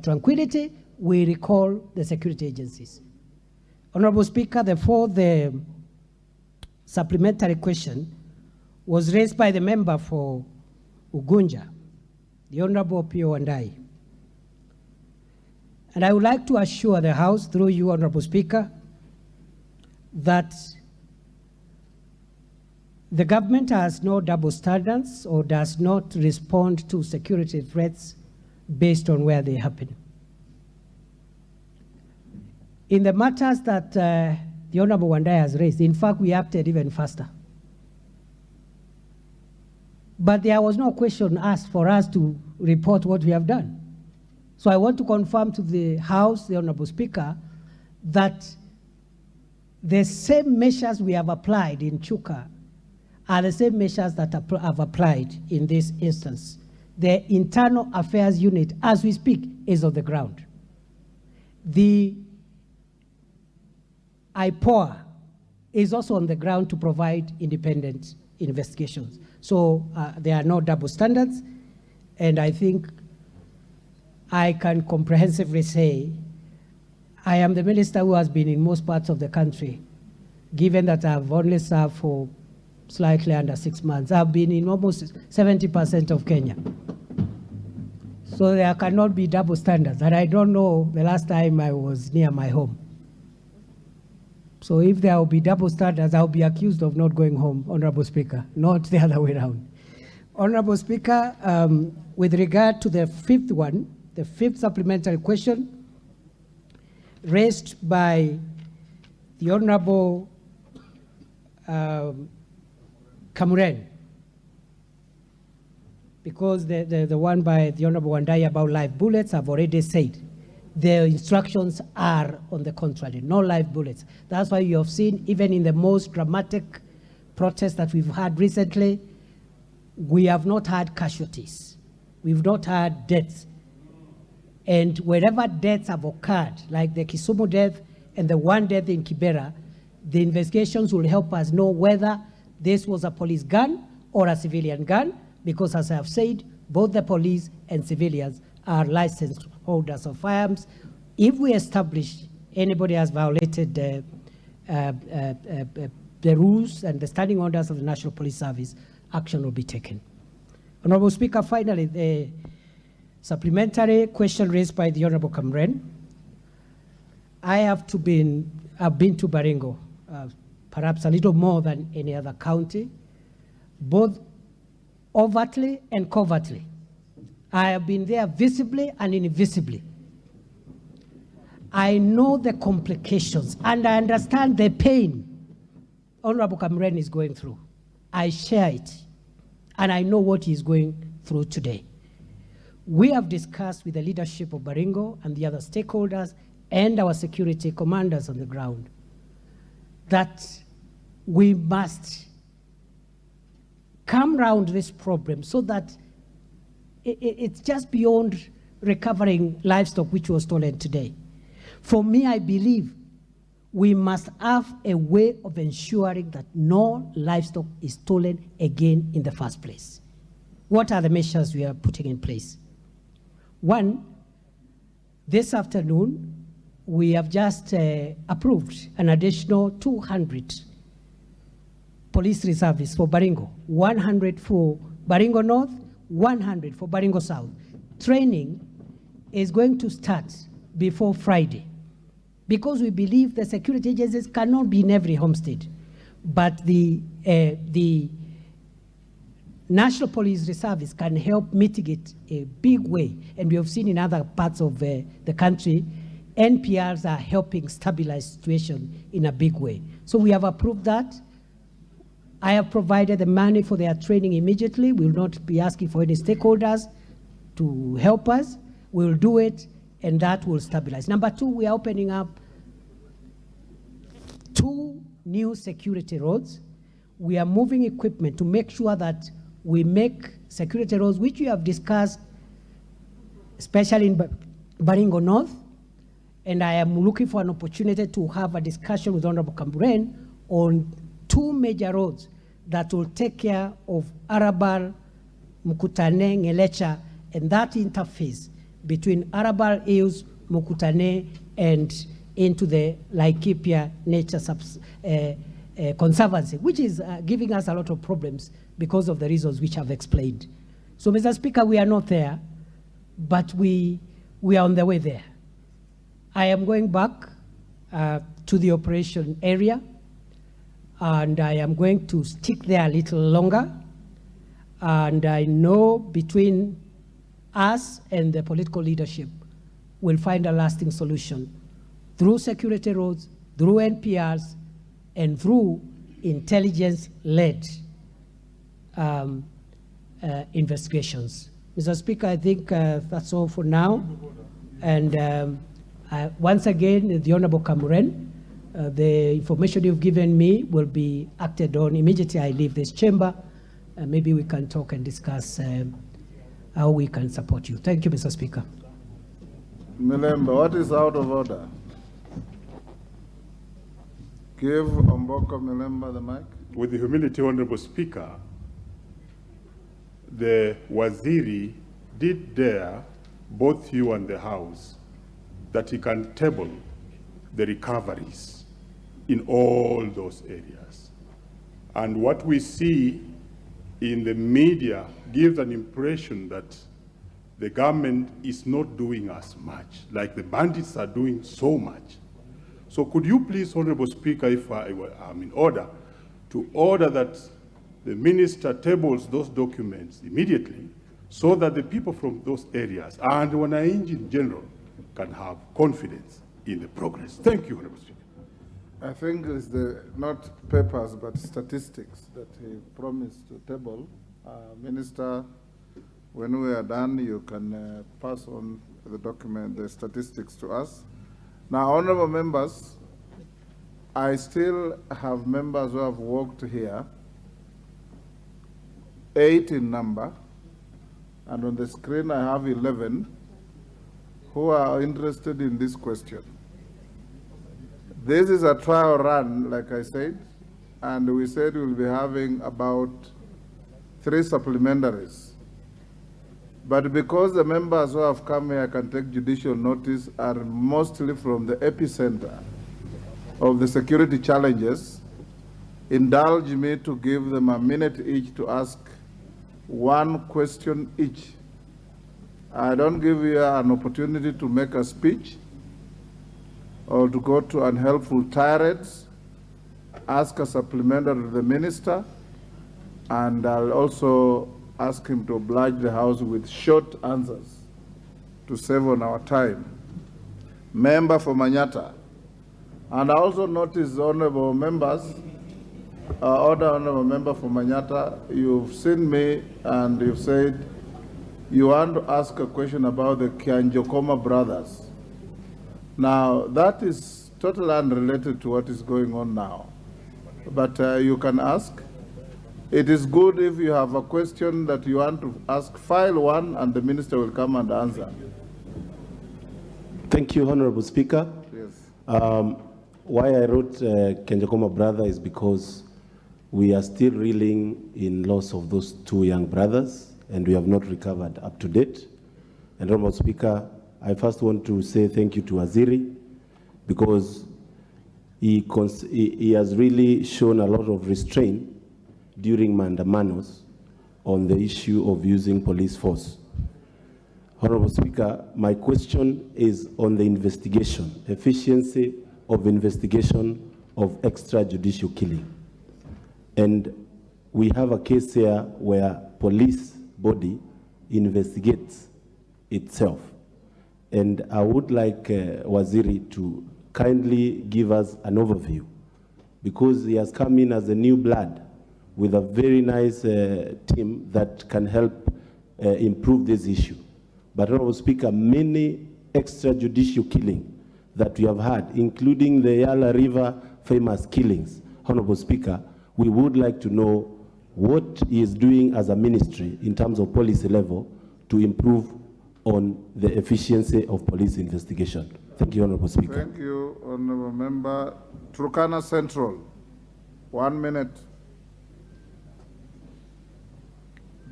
tranquility, we recall the security agencies. Honorable Speaker, therefore, the supplementary question was raised by the member for Ugunja, the Honorable P.O. Wandai. And I would like to assure the House, through you, Honorable Speaker, that the government has no double standards or does not respond to security threats based on where they happen. In the matters that the Honorable Wandai has raised, in fact, we acted even faster. But there was no question asked for us to report what we have done. So I want to confirm to the House, the Honorable Speaker, that the same measures we have applied in Chuka are the same measures that have applied in this instance. The Internal Affairs Unit, as we speak, is on the ground. The IPOA is also on the ground to provide independent investigations. So there are no double standards, and I think I can comprehensively say I am the minister who has been in most parts of the country, given that I've only served for slightly under 6 months. I've been in almost 70% of Kenya. So there cannot be double standards, and I don't know the last time I was near my home. So if there will be double standards, I'll be accused of not going home, Honorable Speaker, not the other way around. Honorable Speaker, with regard to the fifth one, the fifth supplementary question raised by the Honorable Kamuren, because the one by the Honorable Wandai about live bullets, I've already said the instructions are on the contrary, no live bullets. That's why you have seen, even in the most dramatic protests that we've had recently, we have not had casualties. We've not had deaths. And wherever deaths have occurred, like the Kisumu death and the one death in Kibera, the investigations will help us know whether this was a police gun or a civilian gun, because as I have said, both the police and civilians are licensed holders of firearms. If we establish anybody has violated the rules and the standing orders of the National Police Service, action will be taken. Honorable Speaker, finally, the supplementary question raised by the Honorable Kamren. I've been to Baringo, perhaps a little more than any other county, both overtly and covertly. I have been there visibly and invisibly. I know the complications and I understand the pain Honorable Kamren is going through. I share it, and I know what he's going through today. We have discussed with the leadership of Baringo and the other stakeholders and our security commanders on the ground that we must come around this problem so that it's just beyond recovering livestock which was stolen today. For me, I believe we must have a way of ensuring that no livestock is stolen again in the first place. What are the measures we are putting in place? One, this afternoon, we have just approved an additional 200 police reservists for Baringo, 100 for Baringo North, 100 for Baringo South. Training is going to start before Friday, because we believe the security agencies cannot be in every homestead, but the National Police Reservice can help mitigate a big way, and we have seen in other parts of the country, NPRs are helping stabilize the situation in a big way. So we have approved that. I have provided the money for their training immediately. We will not be asking for any stakeholders to help us. We will do it, and that will stabilize. Number two, we are opening up 2 new security roads. We are moving equipment to make sure that we make security roads, which we have discussed, especially in Baringo North, and I am looking for an opportunity to have a discussion with Honorable Kamburen on 2 major roads that will take care of Arabal, Mukutane, Ngelecha, and that interface between Arabal Hills, Mukutane, and into the Laikipia Nature Conservancy, which is giving us a lot of problems because of the reasons which I've explained. So, Mr. Speaker, we are not there, but we are on the way there. I am going back to the operation area, and I am going to stick there a little longer. And I know between us and the political leadership, we'll find a lasting solution through security roads, through NPRs, and through intelligence-led investigations. Mr. Speaker, I think that's all for now. And once again, the Honorable Kamuren, the information you've given me will be acted on immediately I leave this chamber. Maybe we can talk and discuss how we can support you. Thank you, Mr. Speaker. Milemba, what is out of order? Give Omboko Milemba the mic. With the humility, Honorable Speaker, the Waziri did dare both you and the House that he can table the recoveries in all those areas. And what we see in the media gives an impression that the government is not doing as much, like the bandits are doing so much. So could you please, Honorable Speaker, if I'm in order, to order that the minister tables those documents immediately so that the people from those areas and Wananchi in general can have confidence in the progress. Thank you, Honorable Speaker. I think it's not papers, but statistics that he promised to table. Minister, when we are done, you can pass on the document, the statistics to us. Now, honorable members, I still have members who have worked here, 8 in number, and on the screen I have 11 who are interested in this question. This is a trial run, like I said, and we said we'll be having about 3 supplementaries. But because the members who have come here can take judicial notice are mostly from the epicenter of the security challenges, indulge me to give them a minute each to ask 1 question each. I don't give you an opportunity to make a speech or to go to unhelpful tirades. Ask a supplementary to the minister, and I'll also ask him to oblige the House with short answers to save on our time. Member for Manyata. And I also notice, honorable members, honorable member for Manyata, you've seen me and you've said you want to ask a question about the Kianjokoma brothers. Now, that is totally unrelated to what is going on now. But you can ask. It is good if you have a question that you want to ask, file one and the minister will come and answer. Thank you, Honorable Speaker. Yes. Why I wrote Kenjakoma brother is because we are still reeling in loss of those 2 young brothers, and we have not recovered up to date. And Honorable Speaker, I first want to say thank you to Waziri, because he has really shown a lot of restraint during mandamanos on the issue of using police force. Honorable Speaker, my question is on the investigation, efficiency of investigation of extrajudicial killing. And we have a case here where police body investigates itself. And I would like Waziri to kindly give us an overview, because he has come in as a new blood with a very nice team that can help improve this issue. But Honorable Speaker, many extrajudicial killing that we have had, including the Yala River famous killings, Honorable Speaker, we would like to know what he is doing as a ministry in terms of policy level to improve on the efficiency of police investigation. Thank you, Honorable Speaker. Thank you, Honorable Member. Turkana Central, 1 minute.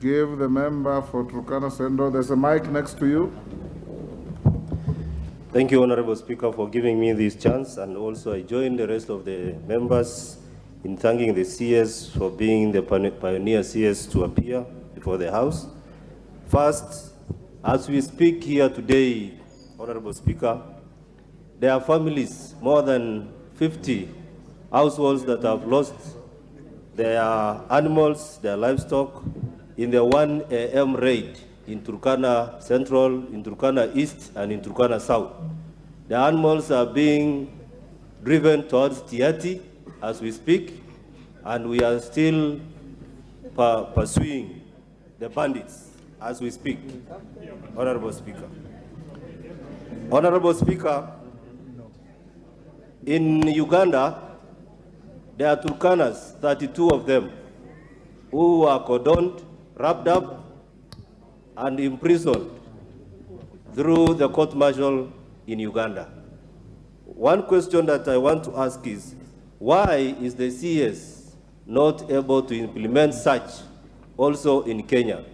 Give the member for Turkana Central. There's a mic next to you. Thank you, Honorable Speaker, for giving me this chance, and also I join the rest of the members in thanking the CS for being the pioneer CS to appear before the House. First, as we speak here today, Honorable Speaker, there are families, more than 50 households that have lost their animals, their livestock, in the 1 a.m. raid in Turkana Central, in Turkana East, and in Turkana South. The animals are being driven towards Tiati as we speak, and we are still pursuing the bandits as we speak. Honorable Speaker. Honorable Speaker, in Uganda, there are Turkanas, 32 of them, who are cordoned, wrapped up, and imprisoned through the court-martial in Uganda. One question that I want to ask is, why is the CS not able to implement such also in Kenya,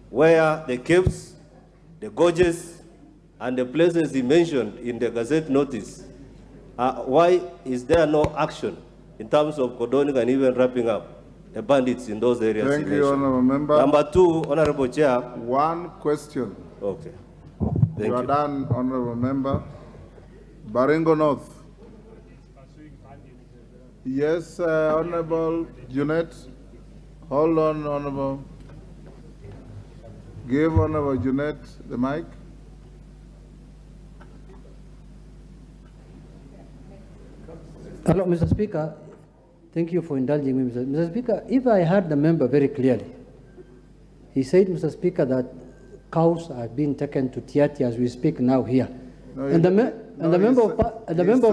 where the caves, the gorges, and the places he mentioned in the Gazette notice, why is there no action in terms of cordoning and even wrapping up the bandits in those areas? Thank you, Honorable Member. Number two, Honorable Chair. One question. Okay. You are done, Honorable Member. Baringo North. Yes, Honorable Junet. Hold on, Honorable. Give Honorable Junet the mic. Hello, Mr. Speaker. Thank you for indulging me, Mr. Speaker. If I heard the member very clearly, he said, Mr. Speaker, that cows are being taken to Tiati as we speak now here. No, and the member of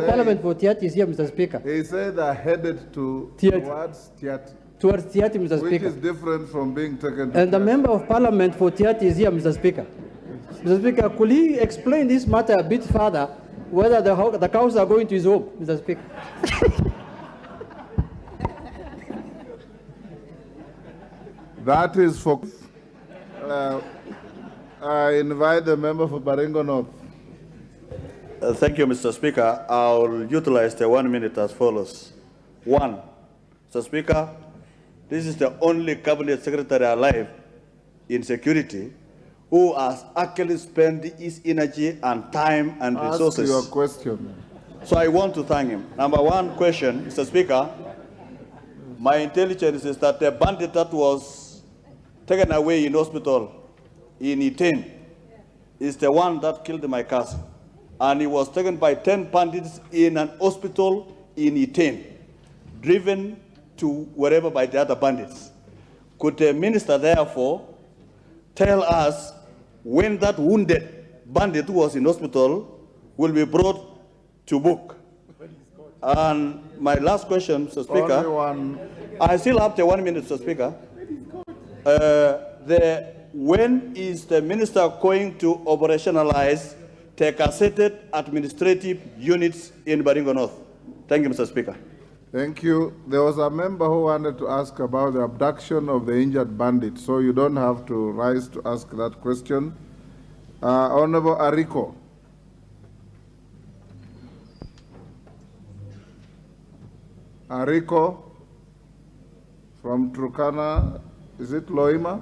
Parliament for Tiati is here, Mr. Speaker. He said they're headed to Tiati. towards Tiati. Towards Tiati, Mr. Which Speaker. is different from being taken to And the Tiati. member of Parliament for Tiati is here, Mr. Speaker. Mr. Speaker, could he explain this matter a bit further, whether the cows are going to his home, Mr. Speaker? That is for... I invite the member for Baringo North. Thank you, Mr. Speaker. I'll utilize the 1 minute as follows. One, Mr. Speaker, this is the only cabinet secretary alive in security who has actually spent his energy and time and resources. Ask your question. So I want to thank him. Number one question, Mr. Speaker, my intelligence is that the bandit that was taken away in hospital in Iten is the one that killed my cousin. And he was taken by 10 bandits in an hospital in Iten, driven to wherever by the other bandits. Could the minister therefore tell us when that wounded bandit who was in hospital will be brought to book? And my last question, Mr. Speaker. Only one. I still have the 1 minute, Mr. Speaker. When is the minister going to operationalize the gazetted administrative units in Baringo North? Thank you, Mr. Speaker. Thank you. There was a member who wanted to ask about the abduction of the injured bandit, so you don't have to rise to ask that question. Honorable Ariko. Ariko from Turkana, is it Loima?